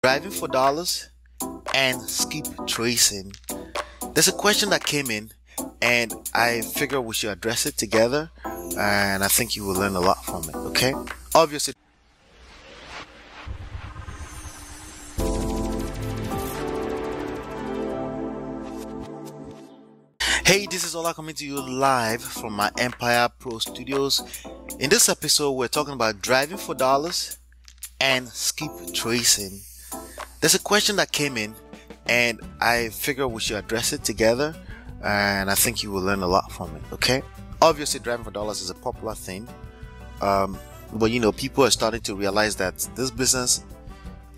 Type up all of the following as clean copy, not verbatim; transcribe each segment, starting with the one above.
driving for dollars and skip tracing. There's a question that came in and I figure we should address it together, and I think you will learn a lot from it. Okay, obviously hey, this is Ola coming to you live from my myEmpirePRO studios. In this episode we're talking about driving for dollars and skip tracing. There's a question that came in and I figure we should address it together, and I think you will learn a lot from it. Okay, obviously driving for dollars is a popular thing, but you know, people are starting to realize that this business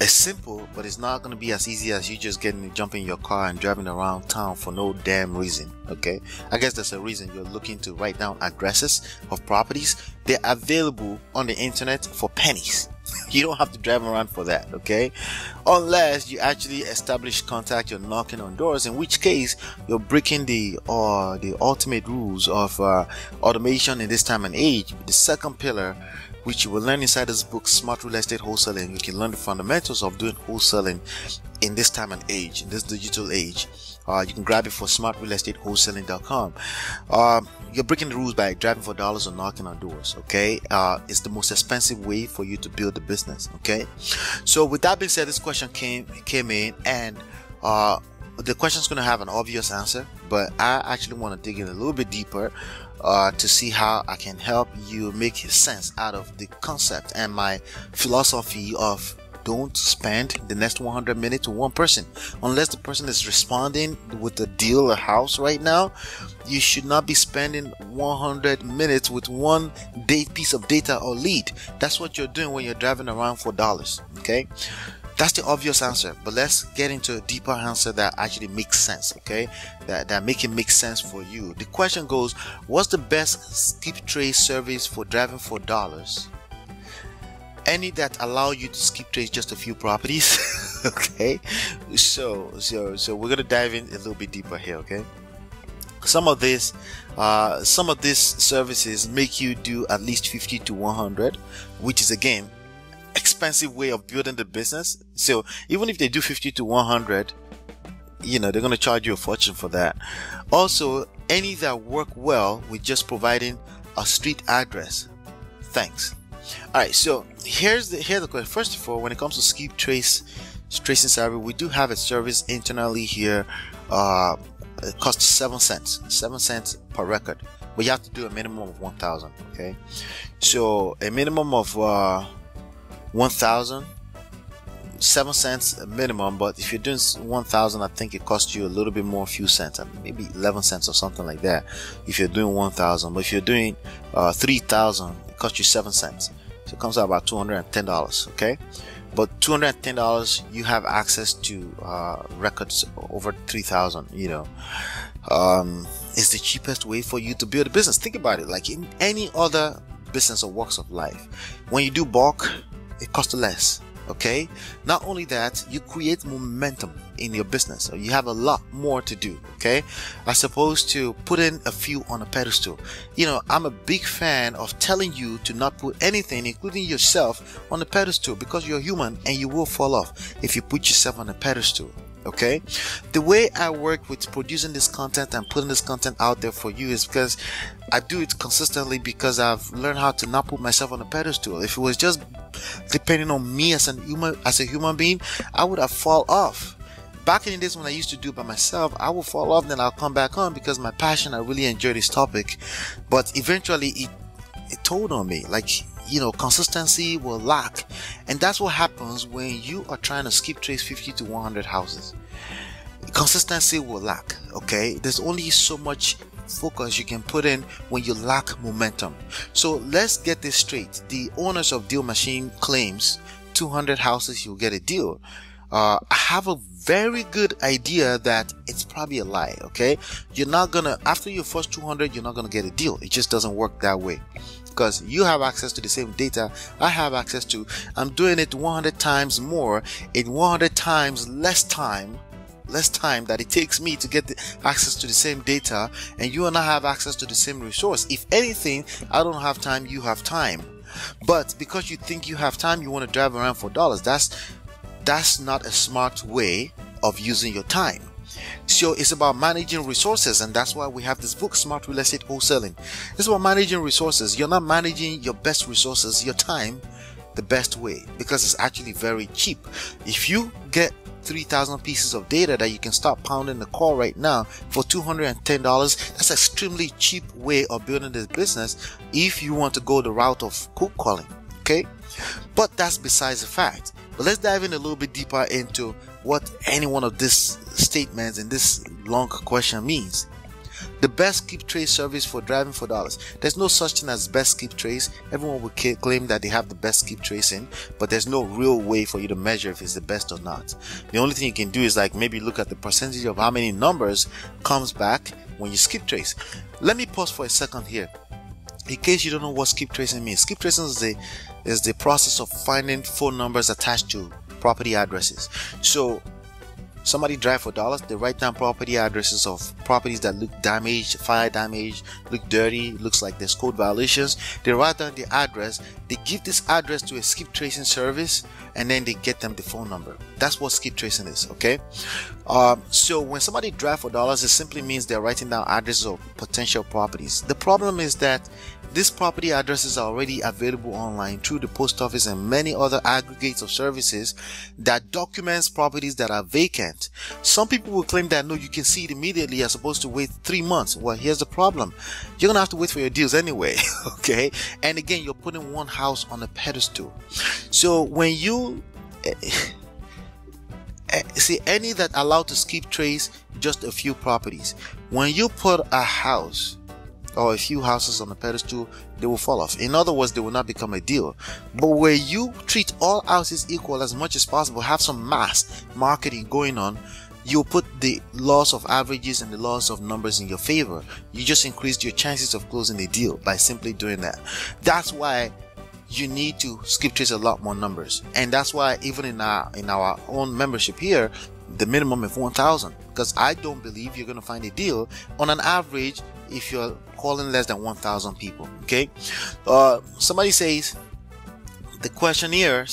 is simple, but it's not going to be as easy as you just jumping in your car and driving around town for no damn reason. Okay, I guess there's a reason you're looking to write down addresses of properties. They're available on the internet for pennies. You don't have to drive around for that, okay? Unless you actually establish contact, you're knocking on doors, in which case you're breaking the ultimate rules of automation in this time and age. The second pillar, which you will learn inside this book, Smart Real Estate Wholesaling, you can learn the fundamentals of doing wholesaling in this time and age, in this digital age. You can grab it for smartrealestatewholesaling.com. You're breaking the rules by driving for dollars or knocking on doors. Okay, it's the most expensive way for you to build a business. Okay, so with that being said, this question came in, and the question is going to have an obvious answer, but I actually want to dig in a little bit deeper to see how I can help you make sense out of the concept and my philosophy of don't spend the next 100 minutes to one person unless the person is responding with a deal, a house right now. You should not be spending 100 minutes with one piece of data or lead. That's what you're doing when you're driving around for dollars. Okay, that's the obvious answer, but let's get into a deeper answer that actually makes sense. Okay, that make it make sense for you. The question goes, what's the best skip trace service for driving for dollars? Any that allow you to skip trace just a few properties. Okay, so we're gonna dive in a little bit deeper here. Okay, some of these services make you do at least 50 to 100, which is again expensive way of building the business. So even if they do 50 to 100, you know, they're going to charge you a fortune for that. Also, any that work well with just providing a street address. Thanks. All right, so here's the question. First of all, when it comes to skip tracing service, we do have a service internally here. It costs 7 cents per record, but you have to do a minimum of 1,000. Okay, so a minimum of 1,000, 7 cents a minimum, but if you're doing 1,000, I think it costs you a little bit more, a few cents, maybe 11 cents or something like that if you're doing 1,000. But if you're doing 3,000, it costs you 7 cents, so it comes out about $210. Okay, but $210, you have access to records over 3,000. You know, it's the cheapest way for you to build a business. Think about it, like in any other business or walks of life, when you do bulk, it costs less. Okay, not only that, you create momentum in your business, so you have a lot more to do. Okay, as opposed to putting a few on a pedestal. You know, I'm a big fan of telling you to not put anything, including yourself, on a pedestal, because you're human and you will fall off if you put yourself on a pedestal. Okay, the way I work with producing this content and putting this content out there for you is because I do it consistently, because I've learned how to not put myself on a pedestal. If it was just depending on me as a human being, I would have fall off. Back in the days when I used to do it by myself, I would fall off, then I'll come back on because my passion, I really enjoy this topic. But eventually it told on me, like, you know, consistency will lack, and that's what happens when you are trying to skip trace 50 to 100 houses. Consistency will lack. Okay, there's only so much focus you can put in when you lack momentum. So let's get this straight. The owners of Deal Machine claims 200 houses you'll get a deal. I have a very good idea that it's probably a lie. Okay, you're not gonna, after your first 200, you're not gonna get a deal. It just doesn't work that way, because you have access to the same data I have access to. I'm doing it 100 times more in 100 times less time that it takes me to get the access to the same data, and you and I have access to the same resource. If anything, I don't have time, you have time. But because you think you have time, you want to drive around for dollars. That's that's not a smart way of using your time. So it's about managing resources, and that's why we have this book, Smart Real Estate Wholesaling. It's about managing resources. You're not managing your best resources, your time, the best way, because it's actually very cheap. If you get 3,000 pieces of data that you can start pounding the call right now for $210, that's an extremely cheap way of building this business if you want to go the route of cold calling. Okay, but that's besides the fact. But let's dive in a little bit deeper into what any one of these statements in this long question means. The best keep trace service for driving for dollars. There's no such thing as best keep trace. Everyone will claim that they have the best keep tracing, but there's no real way for you to measure if it's the best or not. The only thing you can do is like maybe look at the percentage of how many numbers comes back when you skip trace. Let me pause for a second here. In case you don't know what skip tracing means, skip tracing is the process of finding phone numbers attached to property addresses. So somebody drive for dollars, they write down property addresses of properties that look damaged, fire damaged, look dirty, looks like there's code violations. They write down the address, they give this address to a skip tracing service, and then they get them the phone number. That's what skip tracing is. Okay, so when somebody drive for dollars, it simply means they're writing down addresses of potential properties. The problem is that these property addresses are already available online through the post office and many other aggregates of services that documents properties that are vacant. Some people will claim that no, you can see it immediately as opposed to wait 3 months. Well, here's the problem. You're gonna have to wait for your deals anyway. Okay, and again, you're putting one house on a pedestal. So when you see any that allow to skip trace just a few properties, when you put a house or a few houses on a pedestal, they will fall off. In other words, they will not become a deal. But where you treat all houses equal as much as possible, have some mass marketing going on, you'll put the laws of averages and the laws of numbers in your favor. You just increased your chances of closing a deal by simply doing that. That's why you need to skip trace a lot more numbers, and that's why even in our own membership here, the minimum is 1,000, because I don't believe you're going to find a deal on an average if you're calling less than 1,000 people. Okay, somebody says, the questioner,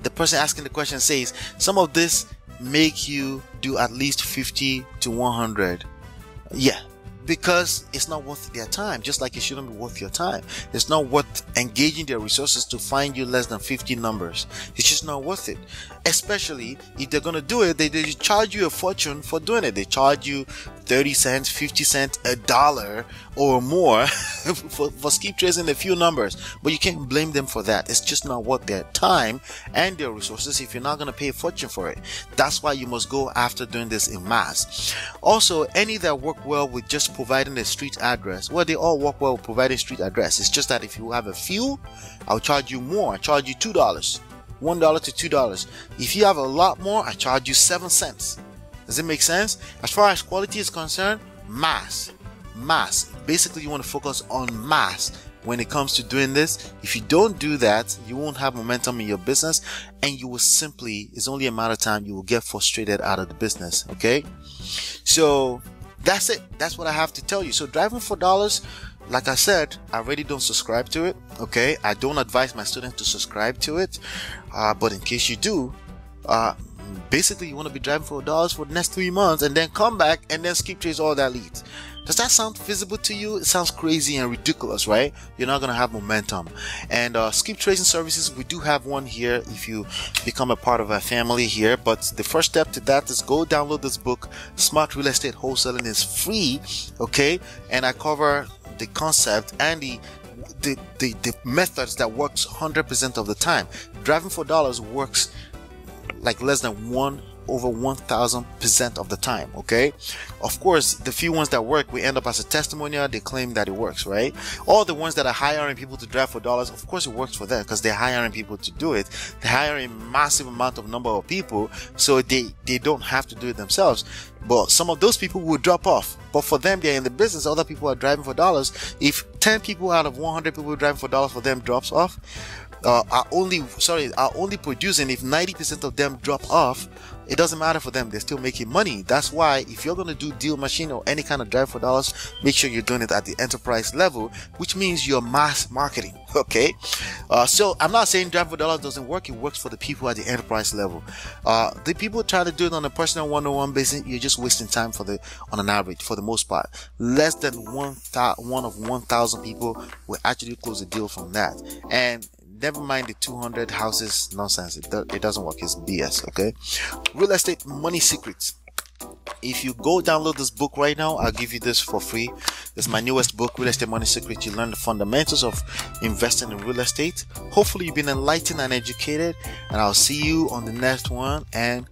the person asking the question says, some of this make you do at least 50 to 100. Yeah, because it's not worth their time, just like it shouldn't be worth your time. It's not worth engaging their resources to find you less than 50 numbers. It's just not worth it, especially if they're going to do it. They charge you a fortune for doing it. They charge you 30 cents, 50 cents, $1 or more for skip tracing a few numbers, but you can't blame them for that. It's just not worth their time and their resources if you're not going to pay a fortune for it. That's why you must go after doing this in mass. Also, any that work well with just providing a street address, well, they all work well with providing street address. It's just that if you have a few, I'll charge you more. I charge you $2, $1 to $2. If you have a lot more, I charge you 7 cents. Does it make sense? As far as quality is concerned, mass. Basically, you want to focus on mass when it comes to doing this. If you don't do that, you won't have momentum in your business, and you will simply, it's only a matter of time, you will get frustrated out of the business. Okay, so that's it. That's what I have to tell you. So driving for dollars, like I said, I really don't subscribe to it. Okay, I don't advise my students to subscribe to it, but in case you do, basically you want to be driving for dollars for the next 3 months and then come back and then skip trace all that leads. Does that sound feasible to you? It sounds crazy and ridiculous, right? You're not going to have momentum. And skip tracing services, we do have one here if you become a part of our family here. But the first step to that is go download this book. Smart Real Estate Wholesaling is free, okay? And I cover the concept and the methods that works 100% of the time. Driving for dollars works like less than 1/1000% of the time. Okay, of course, the few ones that work, we end up as a testimonial. They claim that it works, right? All the ones that are hiring people to drive for dollars, of course it works for them because they're hiring people to do it. They're hiring a massive amount of number of people, so they don't have to do it themselves. But some of those people will drop off, but for them, they're in the business. Other people are driving for dollars. If 10 people out of 100 people driving for dollars for them drops off, are only producing, if 90% of them drop off, it doesn't matter for them. They're still making money. That's why if you're going to do deal machine or any kind of drive for dollars, make sure you're doing it at the enterprise level, which means you're mass marketing. Okay. So I'm not saying drive for dollars doesn't work. It works for the people at the enterprise level. The people trying to do it on a personal one-on-one basis, you're just wasting time on an average, for the most part. Less than one of 1,000 people will actually close a deal from that. And never mind the 200 houses nonsense. It doesn't work. It's BS. Okay. Real estate money secrets. If you go download this book right now, I'll give you this for free. This is my newest book, Real Estate Money Secrets. You learn the fundamentals of investing in real estate. Hopefully you've been enlightened and educated, and I'll see you on the next one, and